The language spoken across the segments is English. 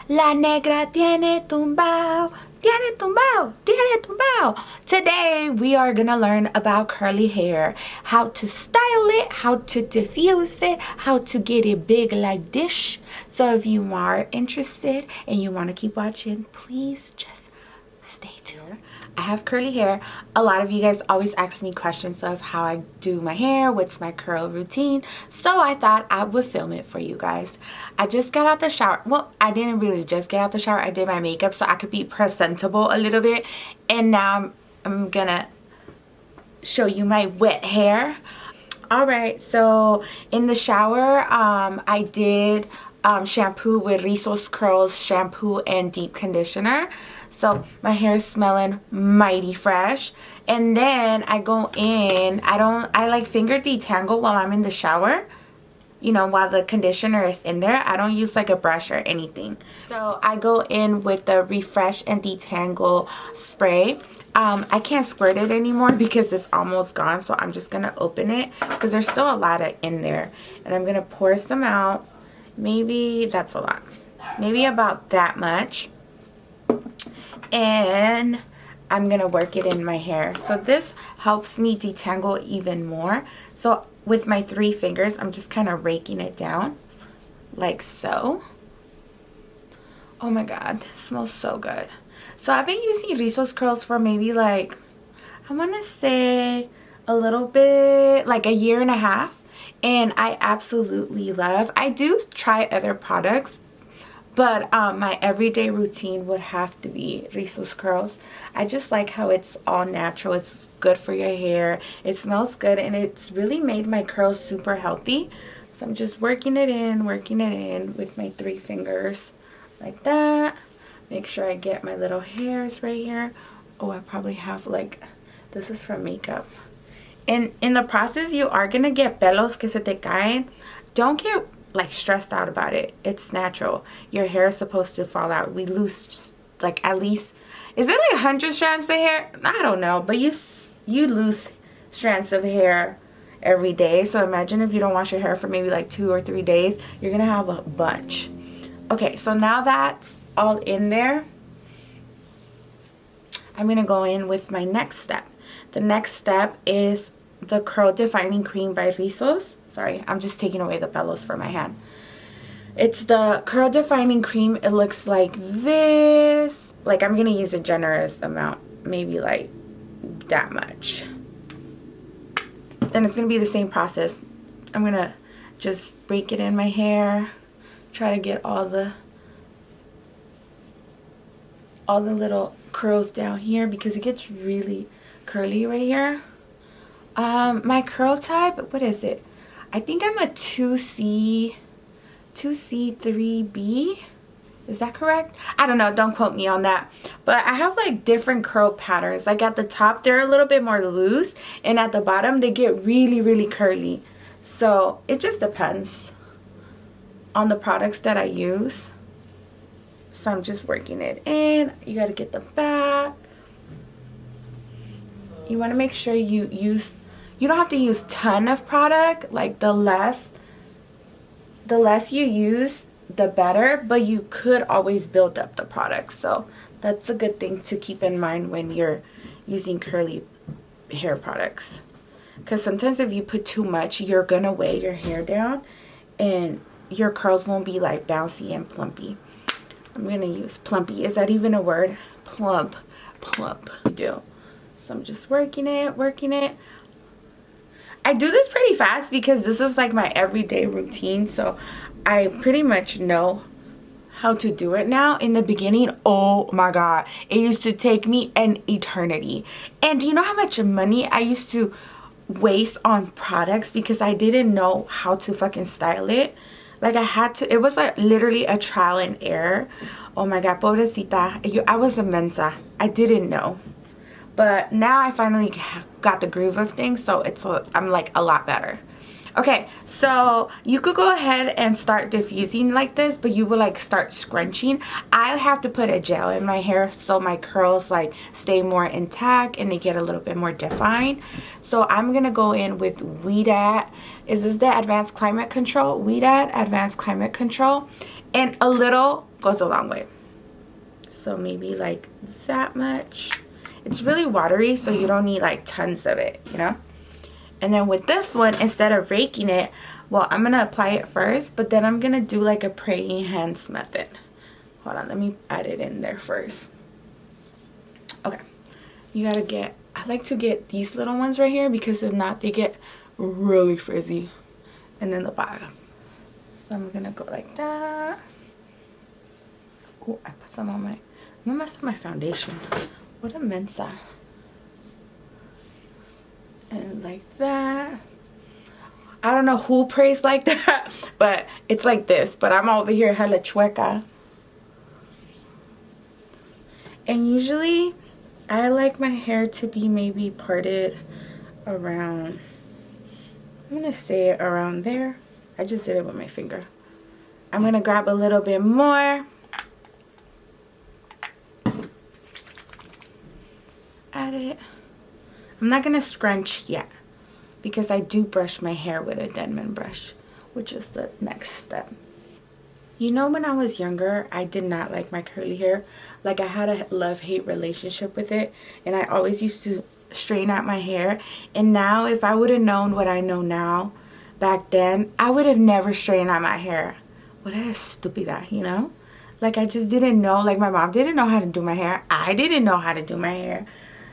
La negra tiene tumbao, tiene tumbao, tiene tumbao. Today we are gonna learn about curly hair, how to style it, how to diffuse it, how to get it big like dish. So if you are interested and you want to keep watching, please just stay tuned. I have curly hair. A lot of you guys always ask me questions of how I do my hair, what's my curl routine. So I thought I would film it for you guys. I just got out the shower. Well, I didn't really just get out the shower. I did my makeup so I could be presentable a little bit. And now I'm gonna show you my wet hair. Alright, so in the shower, I did shampoo with Rizos Curls shampoo and deep conditioner. So my hair is smelling mighty fresh. And then I go in, I like finger detangle while I'm in the shower. You know, while the conditioner is in there. I don't use like a brush or anything. So I go in with the refresh and detangle spray. I can't squirt it anymore because it's almost gone, so I'm just gonna open it because there's still a lot in there, and I'm gonna pour some out. Maybe that's a lot, maybe about that much, and I'm gonna work it in my hair. So this helps me detangle even more. So with my 3 fingers, I'm just kind of raking it down like so. Oh my god, this smells so good. So I've been using Rizos Curls for maybe like, I want to say a little bit, like a year and a half. And I absolutely love. I do try other products, but my everyday routine would have to be Rizos Curls. I just like how it's all natural. It's good for your hair. It smells good, and it's really made my curls super healthy. So I'm just working it in with my 3 fingers like that. Make sure I get my little hairs right here. Oh, I probably have like, this is from makeup. And in the process, you are gonna get pelos que se te caen. Don't get like stressed out about it. It's natural. Your hair is supposed to fall out. We lose like at least, is it like 100 strands of hair? I don't know, but you lose strands of hair every day. So imagine if you don't wash your hair for maybe like 2 or 3 days, you're gonna have a bunch. Okay, so now that's all in there, I'm gonna go in with my next step. The next step is the Curl Defining Cream by Rizos. Sorry, I'm just taking away the pelos from my hand. It's the Curl Defining Cream. It looks like this. Like, I'm gonna use a generous amount, maybe like that much. Then it's gonna be the same process. I'm gonna just rake it in my hair, try to get all the little curls down here because it gets really curly right here. My curl type, what is it? I think I'm a 2C 3B. Is that correct? I don't know, don't quote me on that. But I have like different curl patterns. Like at the top they're a little bit more loose, and at the bottom they get really curly. So it just depends on the products that I use. So I'm just working it in. You got to get the back. You want to make sure you don't have to use a ton of product. Like the less you use, the better. But you could always build up the product. So that's a good thing to keep in mind when you're using curly hair products. Because sometimes if you put too much, you're going to weigh your hair down. And your curls won't be like bouncy and plumpy. I'm going to use plumpy. Is that even a word? Plump. You do. So I'm just working it. I do this pretty fast because this is like my everyday routine. So I pretty much know how to do it now. In the beginning, oh my god, it used to take me an eternity. And do you know how much money I used to waste on products because I didn't know how to fucking style it? Like I had to, it was like literally a trial and error. Oh my god, pobrecita. I was a mensa. I didn't know. But now I finally got the groove of things, so I'm like a lot better. Okay, so you could go ahead and start diffusing like this, but you will like start scrunching. I have to put a gel in my hair so my curls like stay more intact and they get a little bit more defined. So I'm gonna go in with Ouidad. Is this the Advanced Climate Control? Ouidad Advanced Climate Control. And a little goes a long way. So maybe like that much. It's really watery, so you don't need like tons of it, you know. And then with this one, instead of raking it, well, I'm gonna apply it first, but then I'm gonna do like a praying hands method. Hold on, let me add it in there first. Okay, you gotta get, I like to get these little ones right here, because if not, they get really frizzy. And then the bottom. So I'm gonna go like that. Oh, I put some on my, I'm gonna mess up my foundation. What a mensa. And like that. I don't know who prays like that, but it's like this. But I'm over here hella chueca. And usually I like my hair to be maybe parted around, I'm gonna say it around there. I just did it with my finger. I'm gonna grab a little bit more. Add it. I'm not gonna scrunch yet, because I do brush my hair with a Denman brush, which is the next step. You know, when I was younger, I did not like my curly hair. Like, I had a love-hate relationship with it, and I always used to straighten out my hair. And now, if I would have known what I know now back then, I would have never straightened out my hair. What a stupida, you know? Like, I just didn't know. Like, my mom didn't know how to do my hair. I didn't know how to do my hair.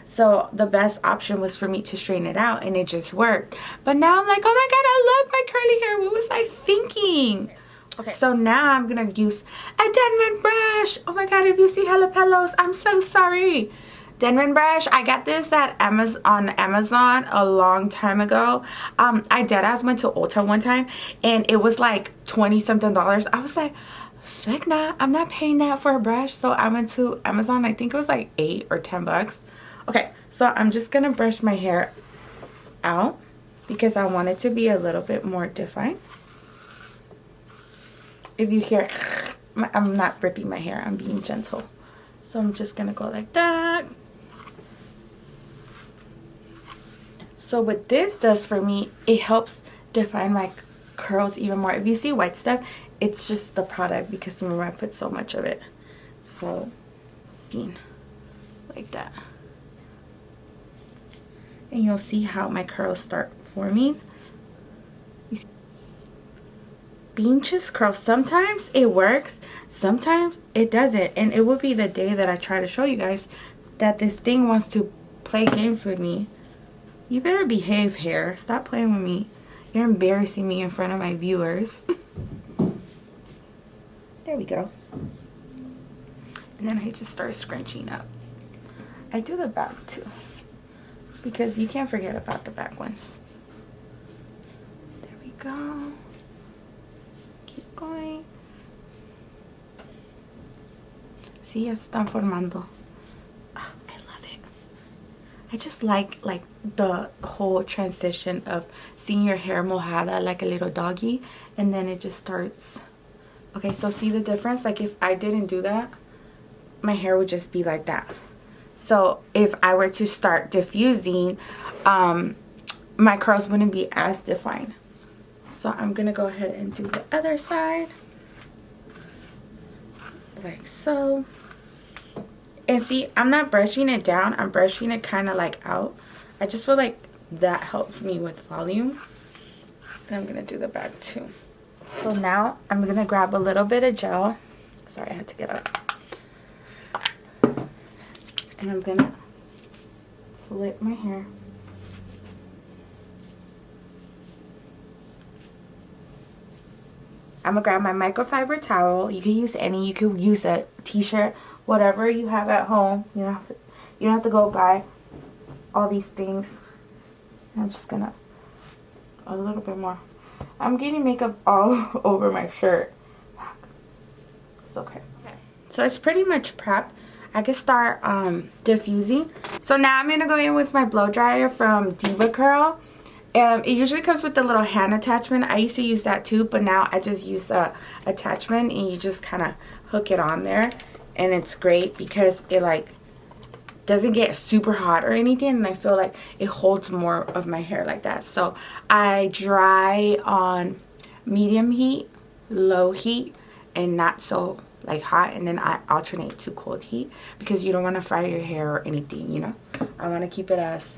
So the best option was for me to straighten it out, and it just worked. But now I'm like, oh my god, I love my curly hair. What was I thinking? Okay, so now I'm gonna use a Denman brush. Oh my god, if you see jalapenos, I'm so sorry. Denman brush, I got this at Amazon a long time ago. I deadass went to Ulta one time, and it was like 20 something dollars. I was like, fuck nah, I'm not paying that for a brush. So I went to Amazon. I think it was like 8 or 10 bucks. Okay, so I'm just gonna brush my hair out because I want it to be a little bit more defined. If you hear, I'm not ripping my hair, I'm being gentle. So I'm just gonna go like that. So what this does for me, it helps define my curls even more. If you see white stuff, it's just the product, because remember I put so much of it. So, like that. And you'll see how my curls start forming. Beanches curl, sometimes it works, sometimes it doesn't, and it will be the day that I try to show you guys that this thing wants to play games with me. You better behave, hair. Stop playing with me. You're embarrassing me in front of my viewers. There we go. And then I just start scrunching up. I do the back too, because you can't forget about the back ones. There we go. Keep going. See, ya están formando. Ah, I love it. I just like the whole transition of seeing your hair mojada like a little doggy, and then it just starts. Okay, so see the difference? Like, if I didn't do that, my hair would just be like that. So if I were to start diffusing, my curls wouldn't be as defined. So I'm gonna go ahead and do the other side, like so. And see, I'm not brushing it down, I'm brushing it kind of like out. I just feel like that helps me with volume. And I'm gonna do the back too. So now I'm gonna grab a little bit of gel. Sorry, I had to get up. And I'm gonna flip my hair. I'm gonna grab my microfiber towel. You can use any. You could use a t-shirt, whatever you have at home. You don't have to go buy all these things. I'm just gonna a little bit more. I'm getting makeup all over my shirt. It's okay. So it's pretty much prepped. I can start diffusing. So now I'm gonna go in with my blow dryer from DevaCurl. It usually comes with the little hand attachment. I used to use that too, but now I just use a attachment, and you just kind of hook it on there, and it's great because it like doesn't get super hot or anything, and I feel like it holds more of my hair like that. So I dry on medium heat, low heat, and not so like hot, and then I alternate to cold heat because you don't want to fry your hair or anything, you know. I want to keep it as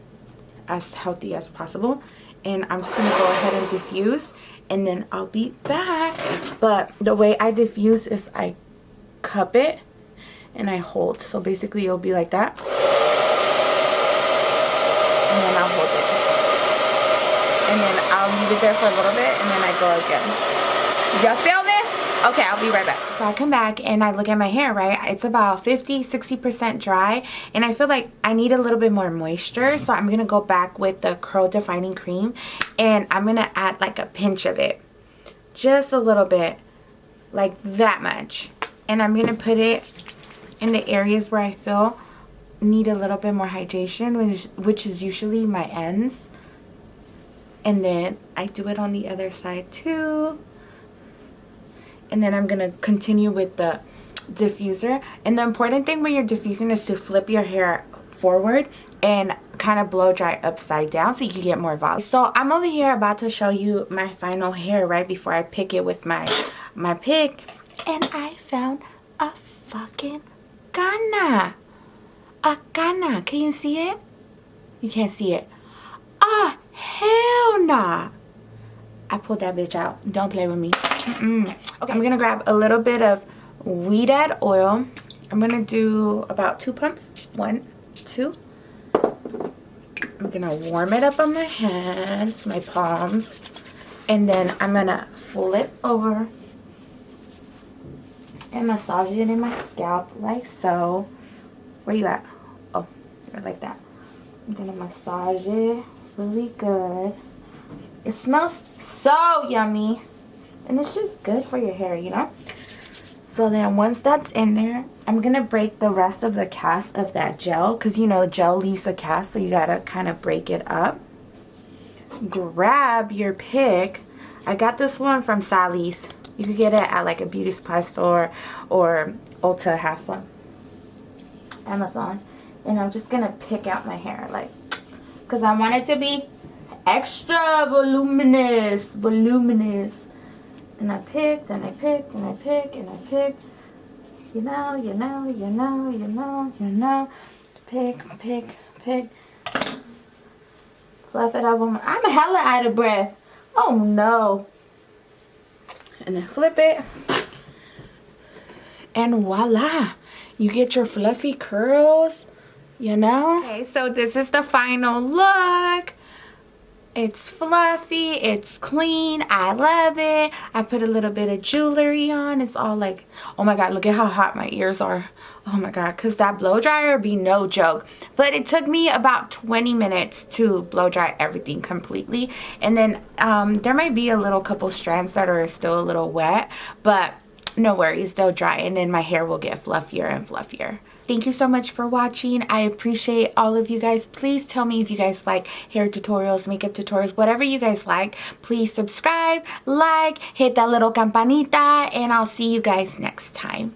healthy as possible. And I'm just gonna go ahead and diffuse, and then I'll be back. But the way I diffuse is I cup it and I hold. So basically it'll be like that, and then I'll hold it, and then I'll leave it there for a little bit, and then I go again. Y'all feel me? Okay, I'll be right back. So I come back and I look at my hair, right? It's about 50-60% dry, and I feel like I need a little bit more moisture. So I'm gonna go back with the curl defining cream, and I'm gonna add like a pinch of it, just a little bit, like that much. And I'm gonna put it in the areas where I feel need a little bit more hydration, which is usually my ends. And then I do it on the other side too. And then I'm gonna continue with the diffuser. And the important thing when you're diffusing is to flip your hair forward and kind of blow dry upside down so you can get more volume. So I'm over here about to show you my final hair right before I pick it with my pick, and I found a fucking Ghana. A Ghana. Can you see it? You can't see it. Ah, hell nah. I pulled that bitch out. Don't play with me. Okay, I'm gonna grab a little bit of Ouidad oil. I'm gonna do about 2 pumps. 1, 2. I'm gonna warm it up on my hands, my palms, and then I'm gonna flip over and massage it in my scalp like so. Where you at? Oh, you're like that. I'm gonna massage it really good. It smells so yummy, and it's just good for your hair, you know. So then once that's in there, I'm gonna break the rest of the cast of that gel, because you know gel leaves a cast, so you gotta kind of break it up. Grab your pick. I got this one from Sally's. You could get it at like a beauty supply store, or Ulta has one, Amazon. And I'm just gonna pick out my hair, like, because I want it to be extra voluminous. And I picked, and I picked, and I picked, and I picked. You know. Pick. Fluff it up. I'm hella out of breath. Oh no. And then flip it. And voila. You get your fluffy curls, you know? Okay, so this is the final look. It's fluffy, it's clean, I love it. I put a little bit of jewelry on. It's all like, oh my god, look at how hot my ears are. Oh my god, because that blow dryer be no joke. But it took me about 20 minutes to blow dry everything completely. And then there might be a little couple strands that are still a little wet, but no worries, they'll dry, and then my hair will get fluffier and fluffier. Thank you so much for watching. I appreciate all of you guys. Please tell me if you guys like hair tutorials, makeup tutorials, whatever you guys like. Please subscribe, like, hit that little campanita, and I'll see you guys next time.